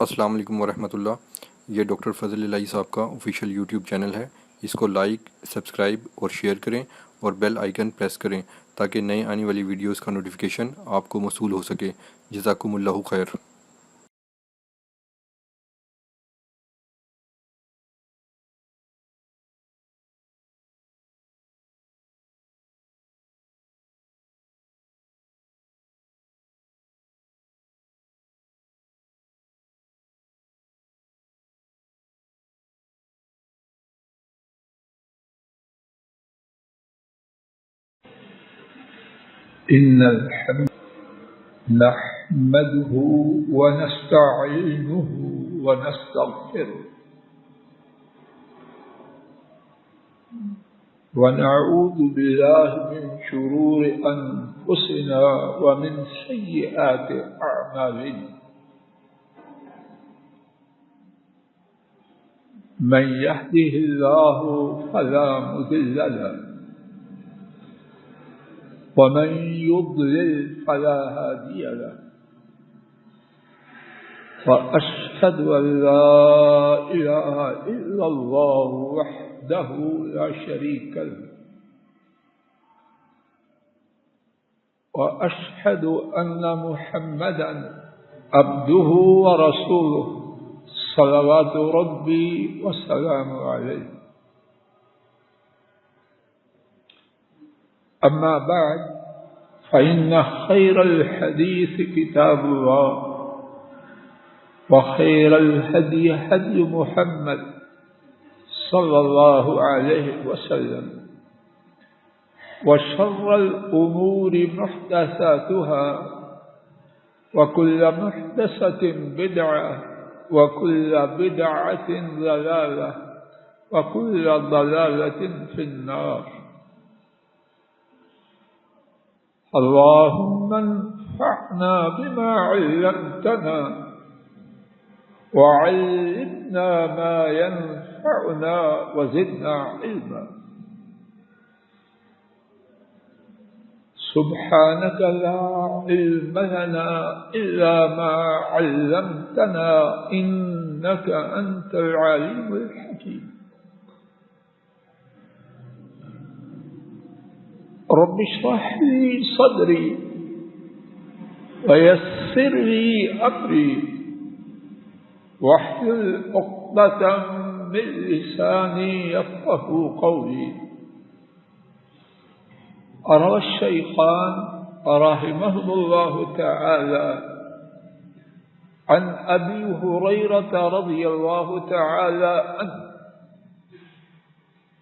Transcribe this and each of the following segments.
السلام علیکم ورحمۃ اللہ۔ یہ ڈاکٹر فضل الہی صاحب کا آفیشیل یوٹیوب چینل ہے۔ اس کو لائک، سبسکرائب اور شیئر کریں اور بیل آئیکن پریس کریں تاکہ نئے آنے والی ویڈیوز کا نوٹیفیکیشن آپ کو موصول ہو سکے۔ جزاکم اللہ خیر۔ إن الحمد نحمده ونستعينه ونستغفره ونعوذ بالله من شرور أنفسنا ومن سيئات أعمالنا من يهده الله فلا مضل له ومن يضلل فلا هادي له وأشهد أن لا إله إلا الله وحده لا شريك له وأشهد أن محمدا عبده ورسوله صلوات ربي وسلامه عليه. أما بعد فإن خير الحديث كتاب الله وخير الهدي هدي محمد صلى الله عليه وسلم وشر الأمور محدثاتها وكل محدثة بدعة وكل بدعة ضلالة وكل ضلالة في النار. اللهم انفعنا بما علمتنا وعلمنا ما ينفعنا وزدنا علما. سبحانك لا علم لنا إلا ما علمتنا إنك أنت العليم الحكيم. رب اشرح لي صدري ويسر لي أمري واحلل عقدة من لساني يفقهوا قولي. روى الشيخان رحمهم الله تعالى عن أبي هريرة رضي الله تعالى عنه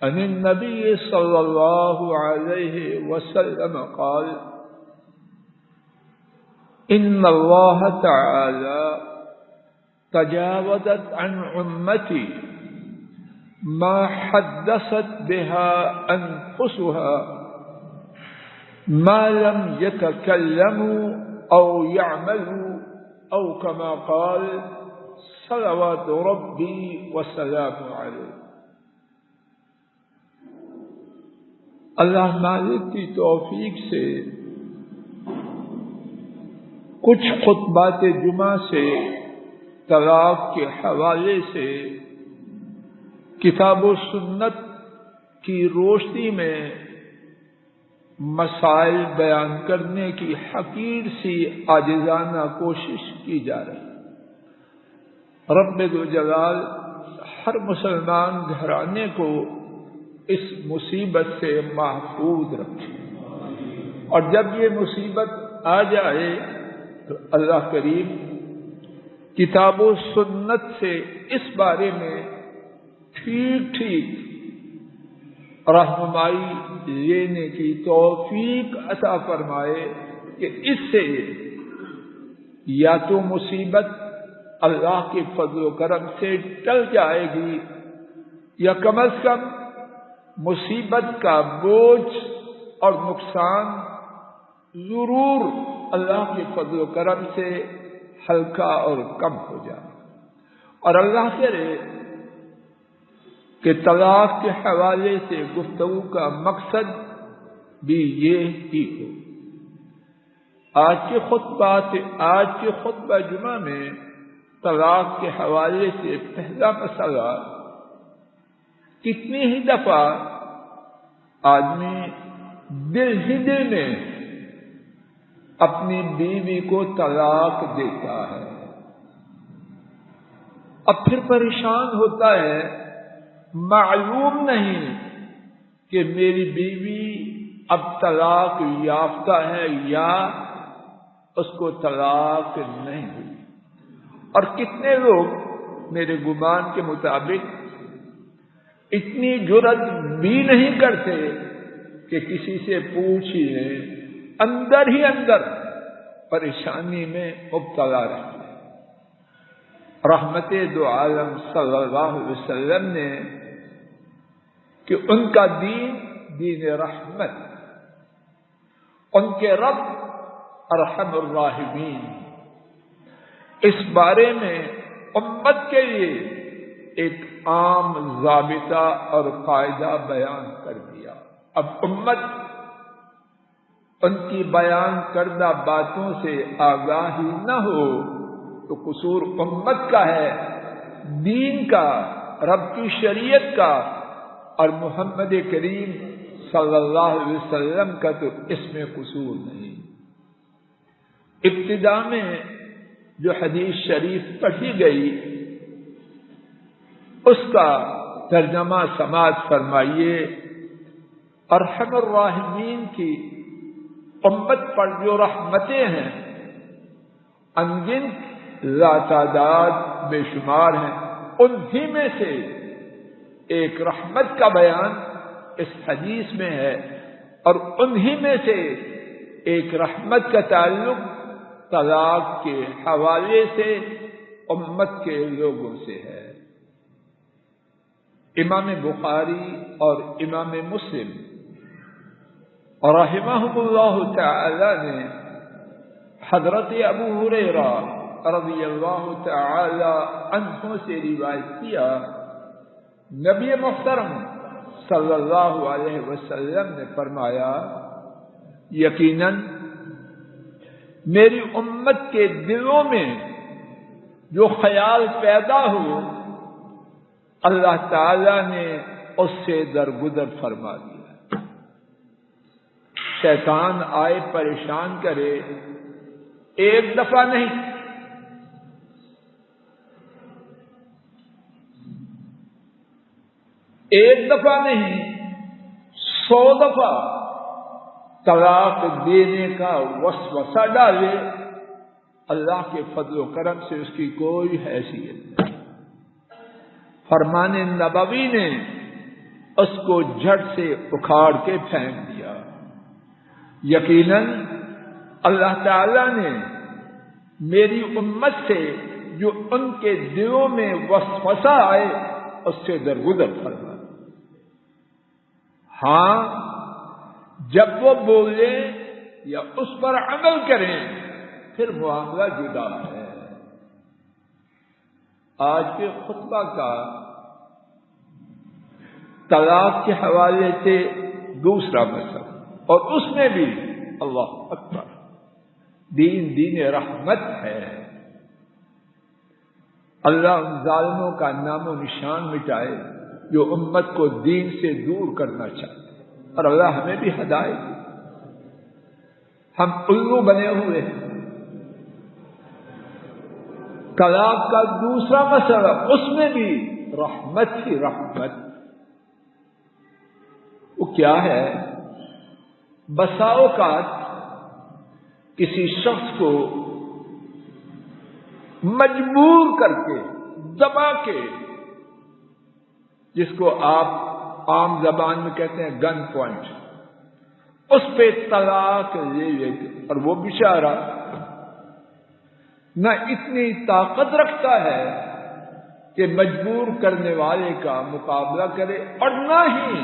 عن النبي صلى الله عليه وسلم قال: إن الله تعالى تجاوزت عن أمتي ما حدثت بها أنفسها ما لم يتكلموا أو يعملوا أو كما قال صلوات ربي وسلامه عليه. اللہ مالک کی توفیق سے کچھ خطبات جمعہ سے طلاق کے حوالے سے کتاب و سنت کی روشنی میں مسائل بیان کرنے کی حقیر سی عاجزانہ کوشش کی جا رہی. رب ذوالجلال ہر مسلمان گھرانے کو اس مصیبت سے محفوظ رکھے، اور جب یہ مصیبت آ جائے تو اللہ کریم کتاب و سنت سے اس بارے میں ٹھیک ٹھیک رہنمائی لینے کی توفیق عطا فرمائے کہ اس سے یا تو مصیبت اللہ کے فضل و کرم سے ٹل جائے گی یا کم از کم مصیبت کا بوجھ اور نقصان ضرور اللہ کے فضل و کرم سے ہلکا اور کم ہو جائے. اور اللہ کرے کہ طلاق کے حوالے سے گفتگو کا مقصد بھی یہ ہی ہو. آج کے خطبہ جمعہ میں طلاق کے حوالے سے پہلا مسئلہ، کتنی ہی دفعہ آدمی دل ہی دل میں اپنی بیوی کو طلاق دیتا ہے، اب پھر پریشان ہوتا ہے، معلوم نہیں کہ میری بیوی اب طلاق یافتہ ہے یا اس کو طلاق نہیں ہوئی۔ اور کتنے لوگ میرے گمان کے مطابق اتنی جرأت بھی نہیں کرتے کہ کسی سے پوچھ ہی لیں، اندر ہی اندر پریشانی میں مبتلا رہتے ہیں۔ رحمت دو عالم صلی اللہ علیہ وسلم نے کہ ان کا دین دین رحمت، ان کے رب ارحم الراحمین، اس بارے میں امت کے لیے ایک عام ضابطہ اور قاعدہ بیان کر دیا۔ اب امت ان کی بیان کردہ باتوں سے آگاہ ہی نہ ہو تو قصور امت کا ہے، دین کا، رب کی شریعت کا اور محمد کریم صلی اللہ علیہ وسلم کا تو اس میں قصور نہیں۔ ابتدا میں جو حدیث شریف پڑھی گئی اس کا ترجمہ سماعت فرمائیے۔ ارحم الراحمین کی امت پر جو رحمتیں ہیں انگنت لا تعداد بے شمار ہیں، انہی میں سے ایک رحمت کا بیان اس حدیث میں ہے، اور انہی میں سے ایک رحمت کا تعلق طلاق کے حوالے سے امت کے لوگوں سے ہے۔ امام بخاری اور امام مسلم رحمہم اللہ تعالی نے حضرت ابو ہریرہ رضی اللہ تعالی عنہ سے روایت کیا، نبی محترم صلی اللہ علیہ وسلم نے فرمایا، یقیناً میری امت کے دلوں میں جو خیال پیدا ہو اللہ تعالی نے اس سے درگزر فرما دیا۔ شیطان آئے پریشان کرے، ایک دفعہ نہیں، ایک دفعہ نہیں، 100 دفعہ طلاق دینے کا وسوسہ ڈالے، اللہ کے فضل و کرم سے اس کی کوئی حیثیت نہیں۔ فرمان نبوی نے اس کو جھٹ سے اکھاڑ کے پھینک دیا۔ یقیناً اللہ تعالی نے میری امت سے جو ان کے دلوں میں وسوسہ آئے اس سے درگزر فرما۔ ہاں، جب وہ بولے یا اس پر عمل کریں پھر معاملہ جدا ہے۔ آج کے خطبہ کا طلاق کے حوالے سے دوسرا مسئلہ، اور اس میں بھی اللہ اکبر، دین رحمت ہے۔ اللہ ان ظالموں کا نام و نشان مٹائے جو امت کو دین سے دور کرنا چاہتے، اور اللہ ہمیں بھی ہدایت دے۔ ہم الو بنے ہوئے ہیں۔ طلاق کا دوسرا مسئلہ، اس میں بھی رحمت ہی رحمت۔ وہ کیا ہے؟ بسا اوقات کسی شخص کو مجبور کر کے، دبا کے، جس کو آپ عام زبان میں کہتے ہیں گن پوائنٹ، اس پہ طلاق لے لیتے، اور وہ بیچارہ نہ اتنی طاقت رکھتا ہے کہ مجبور کرنے والے کا مقابلہ کرے، اور نہ ہی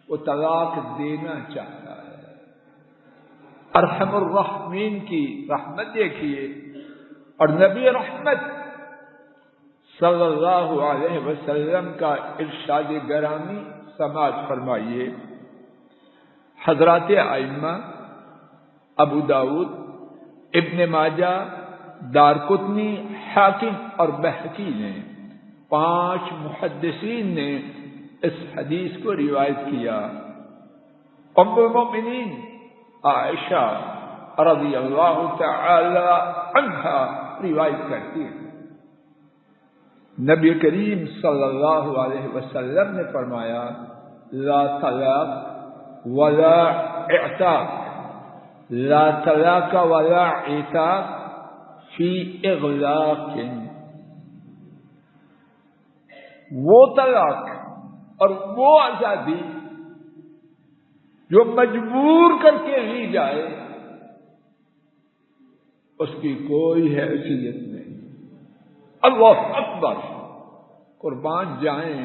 وہ طلاق دینا چاہتا ہے۔ ارحم الراحمین کی رحمت دیکھیے، اور نبی رحمت صلی اللہ علیہ وسلم کا ارشاد گرامی سماعت فرمائیے۔ حضرات ائمہ ابو داؤد، ابن ماجہ، دارقطنی، حاکم اور بہقی نے، 5 محدثین نے اس حدیث کو روایت کیا۔ ام المؤمنین عائشہ رضی اللہ تعالی عنہا روایت کرتی ہیں، نبی کریم صلی اللہ علیہ وسلم نے فرمایا لا طلاق ولا اعتاق، لا طلاق ولا اعتاق فی اغلاق، وہ طلاق اور وہ آزادی جو مجبور کر کے لی جائے اس کی کوئی حیثیت نہیں۔ اللہ اکبر، قربان جائیں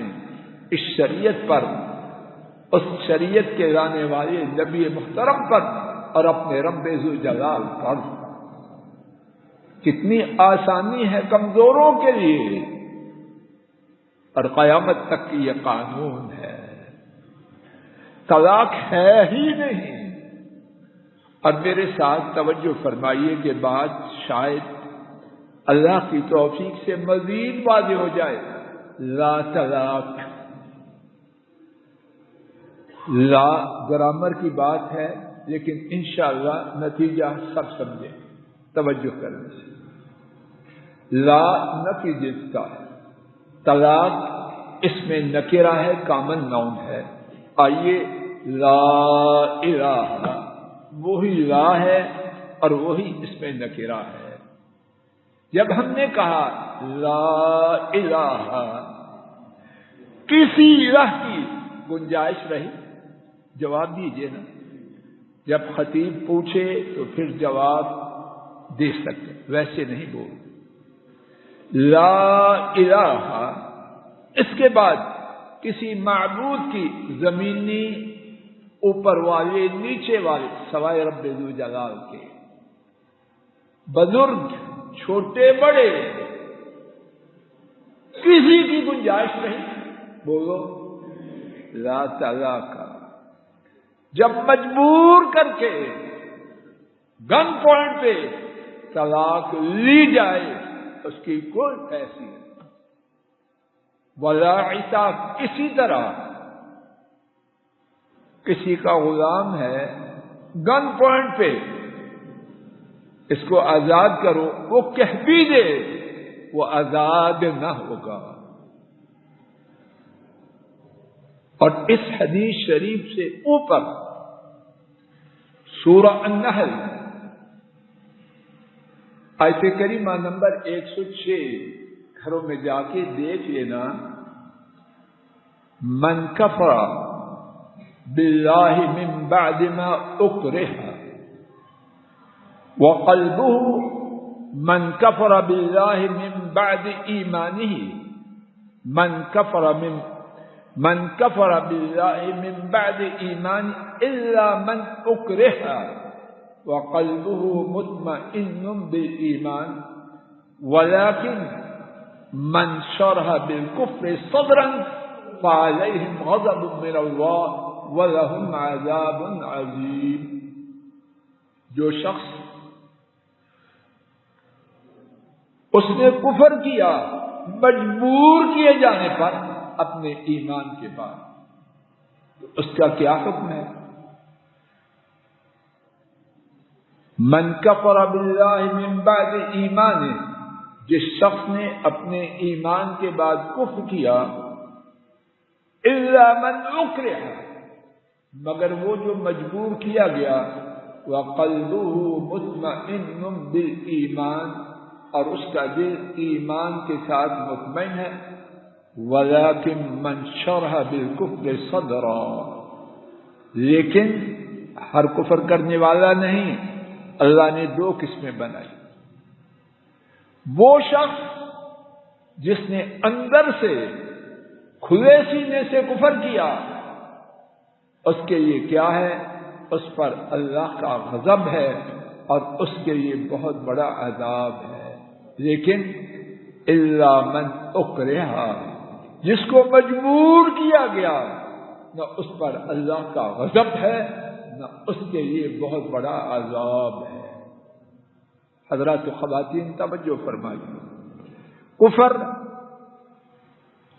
اس شریعت پر، اس شریعت کے لانے والے نبی محترم پر اور اپنے رب ذوالجلال پر۔ کتنی آسانی ہے کمزوروں کے لیے، اور قیامت تک کی یہ قانون ہے۔ طلاق ہے ہی نہیں۔ اور میرے ساتھ توجہ فرمائیے کہ بات شاید اللہ کی توفیق سے مزید واضح ہو جائے۔ لا طلاق، لا گرامر کی بات ہے، لیکن انشاءاللہ نتیجہ سب سمجھے، توجہ کرنے سے۔ لا نفی جنس کا ہے، طلاق اس میں نکرہ ہے، کامن ناؤن ہے۔ آئیے لا الہ، وہی لا ہے اور وہی اس میں نکرہ ہے۔ جب ہم نے کہا لا الہ، کسی الہ کی گنجائش رہی؟ جواب دیجیے نا۔ جب خطیب پوچھے تو پھر جواب دے سکتے، ویسے نہیں بول۔ لا الہ، اس کے بعد کسی معبود کی زمینی، اوپر والے نیچے والے سوائے رب ذوالجلال کے، بزرگ چھوٹے بڑے، کسی کی گنجائش نہیں، بولو لا طلاق۔ جب مجبور کر کے گن پوائنٹ پہ طلاق لی جائے اس کی کوئی حیثیت نہیں۔ ولا عتاق، اسی طرح کسی کا غلام ہے، گن پوائنٹ پہ اس کو آزاد کرو، وہ کہہ بھی دے وہ آزاد نہ ہوگا۔ اور اس حدیث شریف سے اوپر سورہ النحل آیت کریمہ نمبر 106، گھروں میں جا کے دیکھ لینا۔ من کفر باللہ من بعد ما اکرہ وقلبه، من کفر باللہ من بعد ایمانہ، من کفر باللہ من بعد ایمان الا من اکرہ وقلبه مطمئن بالایمان ولكن من شرح بالکفر صدرا فعليهم غضب من اللہ ولهم عذاب عظیم۔ جو شخص اس نے کفر کیا مجبور کیے جانے پر اپنے ایمان کے بعد، تو اس کا کیا حکم ہے؟ من کفر باللہ من بعد ایمان، جس شخص نے اپنے ایمان کے بعد کفر کیا، الا من اکرہ، مگر وہ جو مجبور کیا گیا، وقلبه مطمئن بالایمان، اور اس کا دل ایمان کے ساتھ مطمئن ہے، ولكن من شرح بالکفر صدرا، لیکن ہر کفر کرنے والا نہیں، اللہ نے 2 قسمیں بنائی۔ وہ شخص جس نے اندر سے کھلے سینے سے کفر کیا، اس کے لیے کیا ہے؟ اس پر اللہ کا غضب ہے اور اس کے لیے بہت بڑا عذاب ہے۔ لیکن الا من اکرہ، جس کو مجبور کیا گیا، نہ اس پر اللہ کا غضب ہے نہ اس کے لیے بہت بڑا عذاب ہے۔ حضرات خواتین توجہ فرمائیے، کفر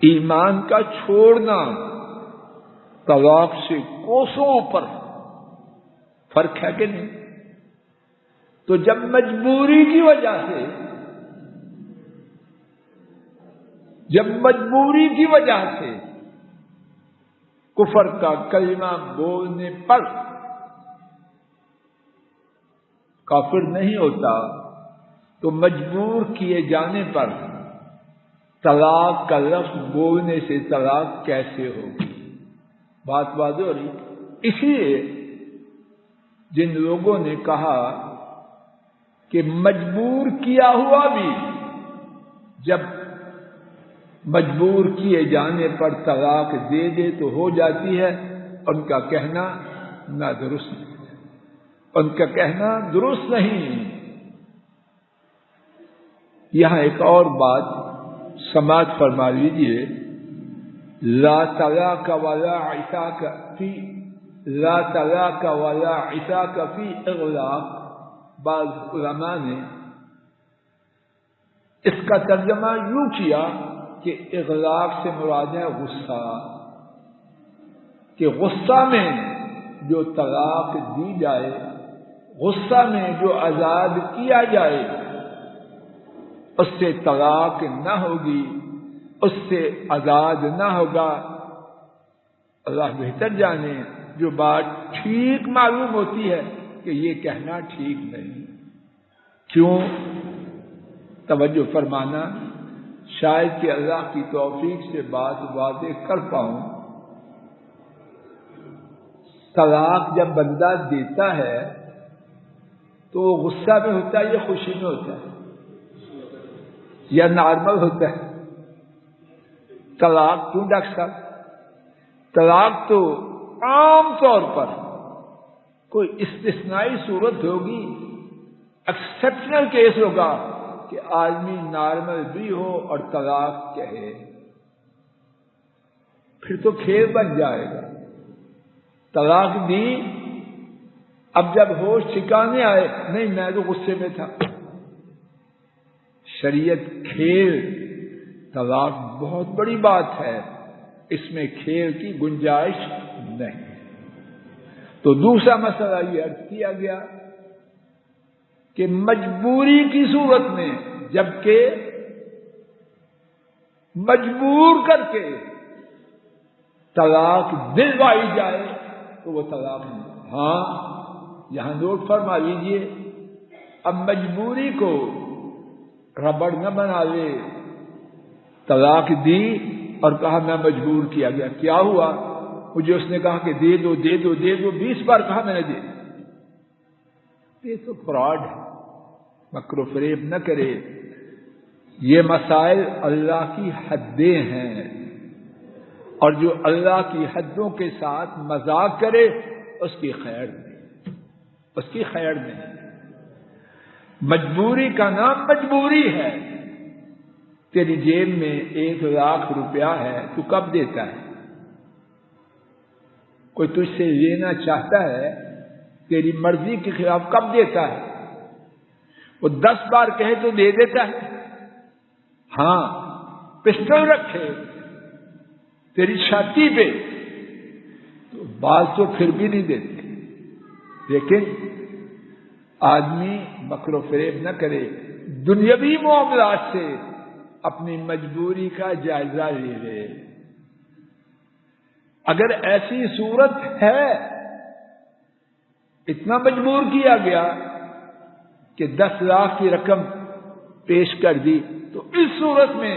ایمان کا چھوڑنا طلاق سے کوسوں پر فرق ہے کہ نہیں؟ تو جب مجبوری کی وجہ سے کفر کا کلمہ بولنے پر کافر نہیں ہوتا، تو مجبور کیے جانے پر طلاق کا لفظ بولنے سے طلاق کیسے ہوگی؟ بات واضح ہو رہی۔ اس لیے جن لوگوں نے کہا کہ مجبور کیا ہوا بھی جب مجبور کیے جانے پر طلاق دے دے تو ہو جاتی ہے، ان کا کہنا نادرست ہے، ان کا کہنا درست نہیں۔ یہاں ایک اور بات سماعت فرما لیجیے، لا طلاق ولا عتاق فی اغلاق، بعض علماء نے اس کا ترجمہ یوں کیا کہ اغلاق سے مراد ہے غصہ، کہ غصہ میں جو طلاق دی جائے، غصہ میں جو آزاد کیا جائے، اس سے طلاق نہ ہوگی، اس سے آزاد نہ ہوگا۔ اللہ بہتر جانے، جو بات ٹھیک معلوم ہوتی ہے کہ یہ کہنا ٹھیک نہیں۔ کیوں؟ توجہ فرمانا، شاید کہ اللہ کی توفیق سے بات واضح کر پاؤں۔ طلاق جب بندہ دیتا ہے تو وہ غصہ میں ہوتا ہے یا خوشی میں ہوتا ہے یا نارمل ہوتا ہے؟ طلاق کیوں ڈاکٹر صاحب؟ طلاق تو عام طور پر کوئی استثنائی صورت ہوگی، ایکسیپشنل کیس ہوگا کہ آدمی نارمل بھی ہو اور طلاق کہے، پھر تو کھیل بن جائے گا۔ طلاق دی، اب جب ہوش ٹھکانے آئے، نہیں میں تو غصے میں تھا۔ شریعت کھیل، طلاق بہت بڑی بات ہے، اس میں کھیل کی گنجائش نہیں۔ تو دوسرا مسئلہ یہ عرض کیا گیا کہ مجبوری کی صورت میں، جبکہ مجبور کر کے طلاق دلوائی جائے تو وہ طلاق نہیں۔ ہاں یہاں نوٹ فرما لیجیے، اب مجبوری کو ربڑ نہ بنا لے۔ طلاق دی اور کہا میں مجبور کیا گیا، کیا ہوا؟ مجھے اس نے کہا کہ دے دو دے دو دے دو، 20 بار کہا میں نے دے دو۔ یہ تو فراڈ ہے، مکر و فریب نہ کرے۔ یہ مسائل اللہ کی حدیں ہیں، اور جو اللہ کی حدوں کے ساتھ مذاق کرے اس کی خیر نہیں، اس کی خیر نہیں۔ مجبوری کا نام مجبوری ہے۔ تیری جیب میں 1 لاکھ روپیہ ہے، تو کب دیتا ہے؟ کوئی تجھ سے لینا چاہتا ہے تیری مرضی کے خلاف، کب دیتا ہے؟ وہ 10 بار کہے تو دے دیتا ہے۔ ہاں پسٹل رکھے تیری چھاتی پہ تو بعض تو پھر بھی نہیں دیتے، لیکن آدمی مکر و فریب نہ کرے، دنیاوی معاملات سے اپنی مجبوری کا جائزہ لے لے۔ اگر ایسی صورت ہے، اتنا مجبور کیا گیا کہ 10 لاکھ کی رقم پیش کر دی، تو اس صورت میں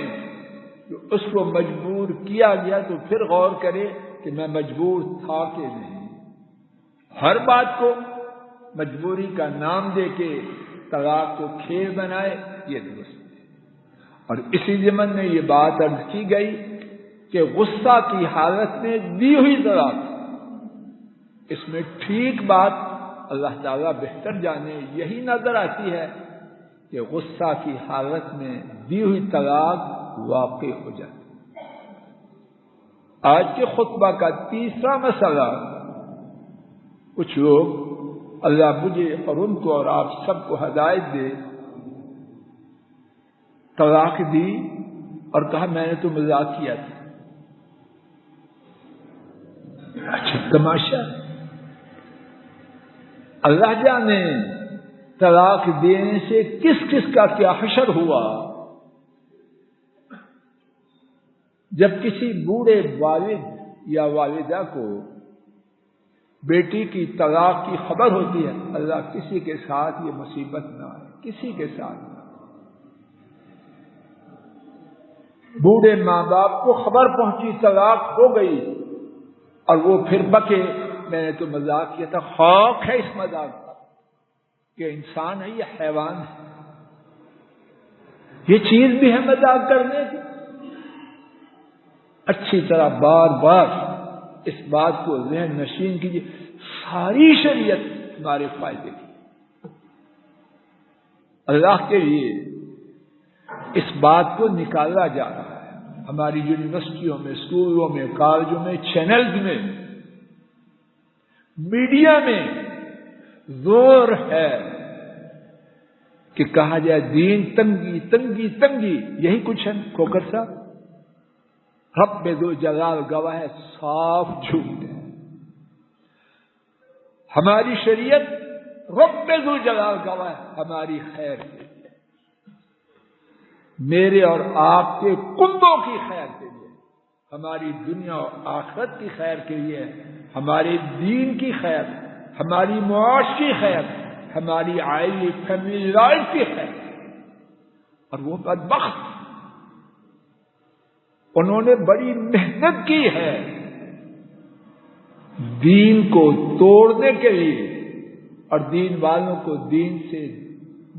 جو اس کو مجبور کیا گیا تو پھر غور کرے کہ میں مجبور تھا کہ نہیں۔ ہر بات کو مجبوری کا نام دے کے طلاق کو کھیل بنائے، یہ درست ہے۔ اور اسی ضمن میں یہ بات عرض کی گئی کہ غصہ کی حالت میں دی ہوئی طلاق، اس میں ٹھیک بات اللہ تعالیٰ بہتر جانے یہی نظر آتی ہے کہ غصہ کی حالت میں دی ہوئی طلاق واقع ہو جاتی۔ آج کے خطبہ کا تیسرا مسئلہ، کچھ لوگ، اللہ مجھے اور ان کو اور آپ سب کو ہدایت دے، طلاق دی اور کہا میں نے تو مذاق کیا تھا. اچھا تماشا، اللہ جانے طلاق دینے سے کس کس کا کیا حشر ہوا. جب کسی بوڑھے والد یا والدہ کو بیٹی کی طلاق کی خبر ہوتی ہے، اللہ کسی کے ساتھ یہ مصیبت نہ آئے، کسی کے ساتھ نہ آئے. بوڑھے ماں باپ کو خبر پہنچی طلاق ہو گئی اور وہ پھر بکے میں نے تو مذاق کیا تھا. خوف ہے اس مذاق کا کہ انسان ہے یہ حیوان ہے، یہ چیز بھی ہے مذاق کرنے کی. اچھی طرح بار بار اس بات کو ذہن نشین کیجیے، ساری شریعت ہمارے فائدے کی. اللہ کے لیے اس بات کو نکالا جا رہا ہے. ہماری یونیورسٹیوں میں، اسکولوں میں، کالجوں میں، چینلز میں، میڈیا میں زور ہے کہ کہا جائے دین تنگی تنگی تنگی. یہی کچھ ہے کھوکر صاحب. رب ذو جلال گواہ ہے، صاف جھوٹ ہے. ہماری شریعت رب ذو جلال گواہ ہے ہماری خیر کے لیے، میرے اور آپ کے کنبوں کی خیر کے لیے، ہماری دنیا اور آخرت کی خیر کے لیے، ہمارے دین کی خیر، ہماری معاش کی خیر، ہماری عائلی فیملی لائف کی خیر. اور وہ بدبخت انہوں نے بڑی محنت کی ہے دین کو توڑنے کے لیے اور دین والوں کو دین سے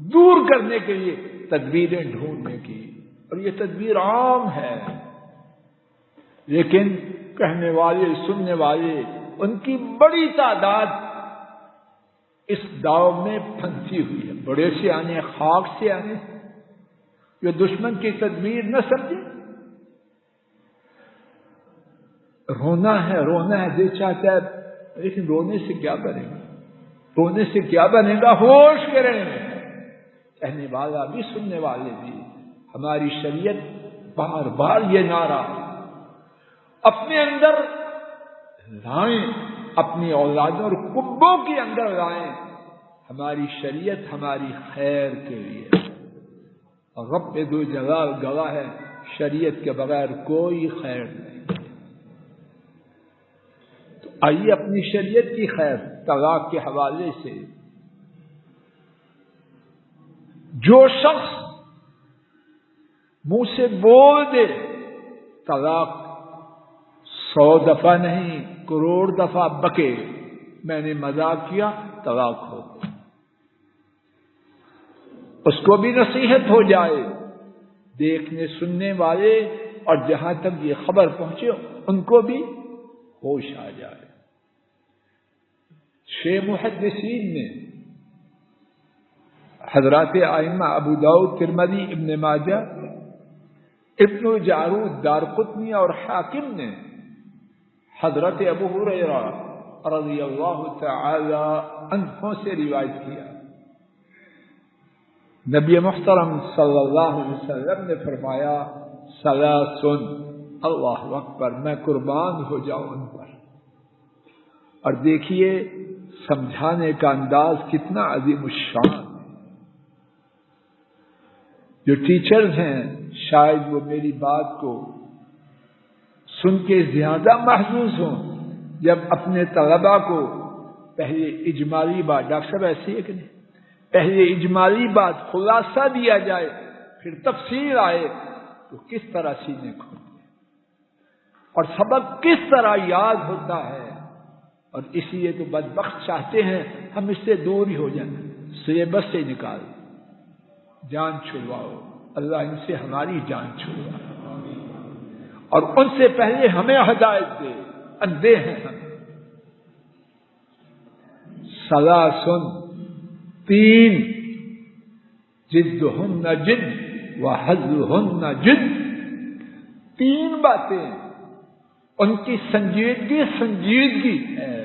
دور کرنے کے لیے تدبیریں ڈھونڈنے کی. اور یہ تدبیر عام ہے، لیکن کہنے والے سننے والے ان کی بڑی تعداد اس داؤ میں پھنسی ہوئی ہے. بڑے سے آنے خاک سے آنے جو دشمن کی تدبیر نہ سمجھے. رونا ہے دل چاہتا ہے، لیکن رونے سے کیا بنے گا؟ رونے سے کیا بنے گا؟ ہوش کریں. کہنے والا بھی سننے والے بھی. ہماری شریعت بار بار یہ نعرہ اپنے اندر لائیں، اپنی اولادوں اور کنبوں کے اندر لائیں. ہماری شریعت ہماری خیر کے لیے، اور رب ذو جلال گواہ ہے شریعت کے بغیر کوئی خیر نہیں. تو آئیے اپنی شریعت کی خیر طلاق کے حوالے سے. جو شخص منہ سے بول دے طلاق 100 دفعہ نہیں کروڑ دفعہ بکے میں نے مذاق کیا، طلاق ہو، اس کو بھی نصیحت ہو جائے. دیکھنے سننے والے اور جہاں تک یہ خبر پہنچے ان کو بھی ہوش آ جائے. 6 محدثین نے حضرات ائمہ ابو داؤد، ترمذی، ابن ماجہ، ابن جارود، دارقطنی اور حاکم نے حضرت ابو ہریرہ رضی اللہ تعالی عنہ سے روایت کیا، نبی محترم صلی اللہ علیہ وسلم نے فرمایا ثلاث، اللہ اکبر، میں قربان ہو جاؤں ان پر. اور دیکھیے سمجھانے کا انداز کتنا عظیم الشان ہے. جو ٹیچرز ہیں شاید وہ میری بات کو سن کے زیادہ محظوظ ہوں جب اپنے طلباء کو پہلے اجمالی بات، ڈاکٹر صاحب ایسی ہے کہ نہیں، پہلے اجمالی بات خلاصہ دیا جائے پھر تفصیل آئے تو کس طرح سینے کھولتے اور سبق کس طرح یاد ہوتا ہے. اور اس لیے تو بدبخت چاہتے ہیں ہم اس سے دور ہی ہو جائیں، سلیبس سے نکال، جان چھڑواؤ. اللہ ان سے ہماری جان چھڑواؤ اور ان سے پہلے ہمیں ہدایت دے، اندھے ہیں ہم. ثلاث، 3، جدہن جد وحزہن جد. 3 باتیں ان کی سنجیدگی ہے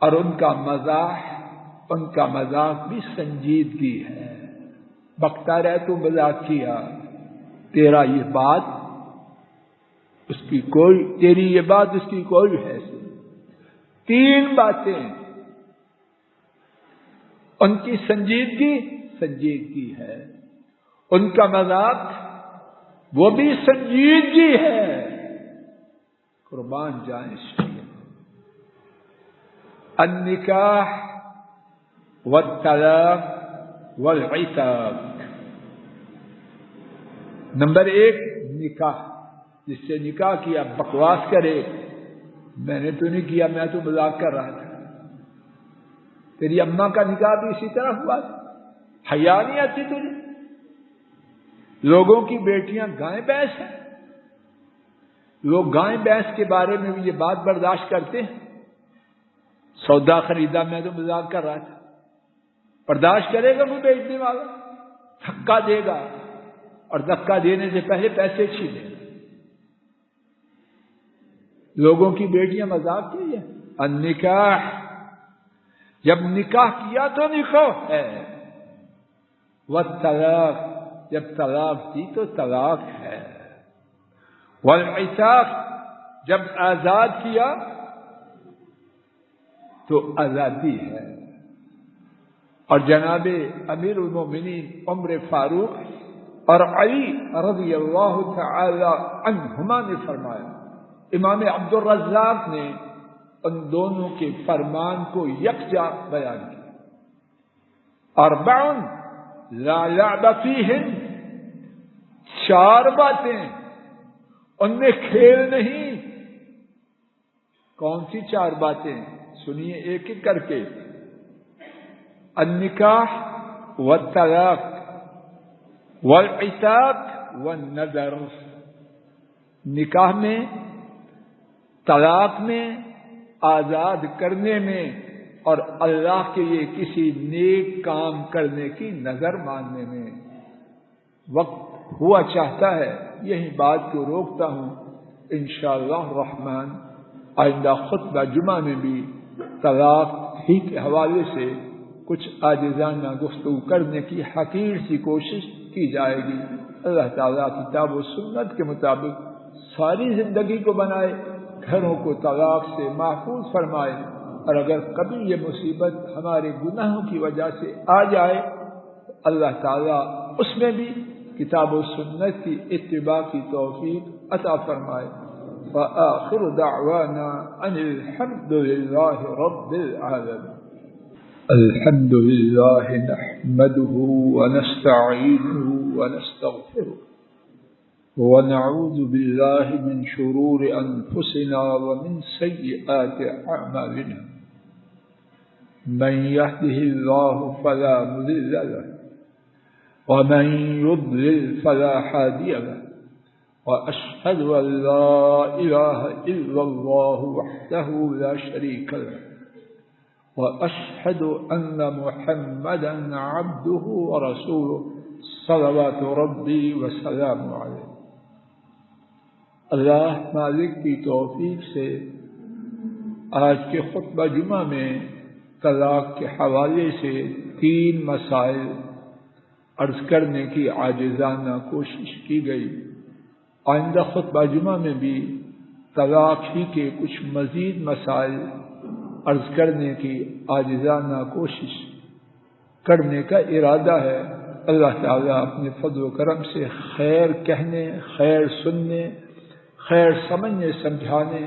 اور ان کا مزاح بھی سنجیدگی ہے. بکتا رہ تو مذاق کیا، تیرا یہ بات اس کی کوئی، تیری یہ بات اس کی کوئی حیثیت۔ تین باتیں ان کی سنجیدگی ہے، ان کا مذاق وہ بھی سنجیدگی ہے، قربان جائیں اس لیے۔ النکاح والطلاق والعتاق۔ نمبر 1 نکاح، جس سے نکاح کیا بکواس کرے، میں نے تو نہیں کیا، میں تو مذاق کر رہا تھا۔ تیری اماں کا نکاح بھی اسی طرح ہوا، حیا نہیں آتی تجھے؟ لوگوں کی بیٹیاں گائے بھینس ہیں، لوگ گائے بھینس کے بارے میں بھی یہ بات برداشت کرتے ہیں۔ سودا خریدا، میں تو مذاق کر رہا تھا، برداشت کرے گا وہ بیچنے والا؟ دھکا دے گا، اور دھکا دینے سے پہلے پیسے چھینے گا۔ لوگوں کی بیٹیاں مذاق کی ہے۔ النکاح، جب نکاح کیا تو نکاح ہے، والطلاق، جب طلاق دی تو طلاق ہے، والعتاق، جب آزاد کیا تو آزادی ہے۔ اور جناب امیر المومنین عمر فاروق اور علی رضی اللہ تعالی عنہما نے فرمایا، امام عبد الرزاق نے ان دونوں کے فرمان کو یکجا بیان کیا۔ 4 لا لعب فیہن، 4 باتیں ان میں کھیل نہیں۔ کون سی 4 باتیں؟ سنیے ایک ایک کر کے۔ النکاح والطلاق والعتاق والنذر، نکاح میں، طلاق میں، آزاد کرنے میں، اور اللہ کے لیے کسی نیک کام کرنے کی نظر ماننے میں۔ وقت ہوا چاہتا ہے یہی بات کو روکتا ہوں، انشاءاللہ الرحمن آئندہ خطبہ جمعہ میں بھی طلاق ہی کے حوالے سے کچھ عاجزانہ گفتگو کرنے کی حقیر سی کوشش کی جائے گی۔ اللہ تعالیٰ کتاب و سنت کے مطابق ساری زندگی کو بنائے، گھروں کو طلاق سے محفوظ فرمائے، اور اگر کبھی یہ مصیبت ہمارے گناہوں کی وجہ سے آ جائے تو اللہ تعالیٰ اس میں بھی کتاب و سنت کی اتباع کی توفیق عطا فرمائے۔ وآخر دعوانا ان الحمد للہ رب العالمین۔ الحمد للہ نحمده ونستعینه ونستغفره ونعوذ بالله من شرور أنفسنا ومن سيئات أعمالنا، من يهده الله فلا مضل له ومن يضلل فلا هادي له، وأشهد أن لا إله إلا الله وحده لا شريك له، وأشهد أن محمدا عبده ورسوله صلوات ربي وسلامه عليه۔ اللہ مالک کی توفیق سے آج کے خطبہ جمعہ میں طلاق کے حوالے سے 3 مسائل عرض کرنے کی عاجزانہ کوشش کی گئی۔ آئندہ خطبہ جمعہ میں بھی طلاق ہی کے کچھ مزید مسائل عرض کرنے کی عاجزانہ کوشش کرنے کا ارادہ ہے۔ اللہ تعالیٰ اپنے فضل و کرم سے خیر کہنے، خیر سننے، خیر سمجھنے سمجھانے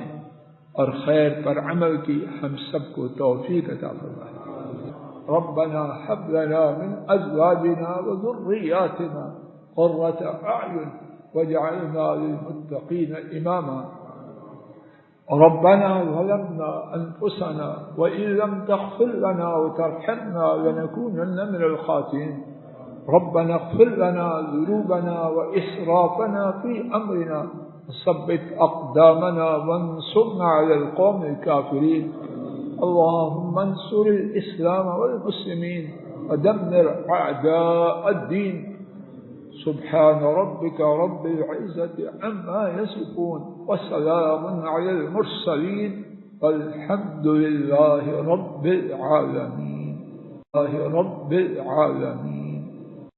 اور خیر پر عمل کی ہم سب کو توفیق عطا فرمائے۔ ربنا هب لنا من ازواجنا وذرياتنا قرة اعين واجعلنا للمتقين اماما۔ ربنا ظلمنا انفسنا وان لم تغفر لنا وترحمنا لنكونن من الخاسرين۔ ربنا اغفر لنا ذنوبنا واسرافنا في امرنا وثبت أقدامنا وانصرنا على القوم الكافرين۔ اللهم انصر الإسلام والمسلمين ودمر أعداء الدين۔ سبحان ربك رب العزة عما يصفون وسلام على المرسلين والحمد لله رب العالمين۔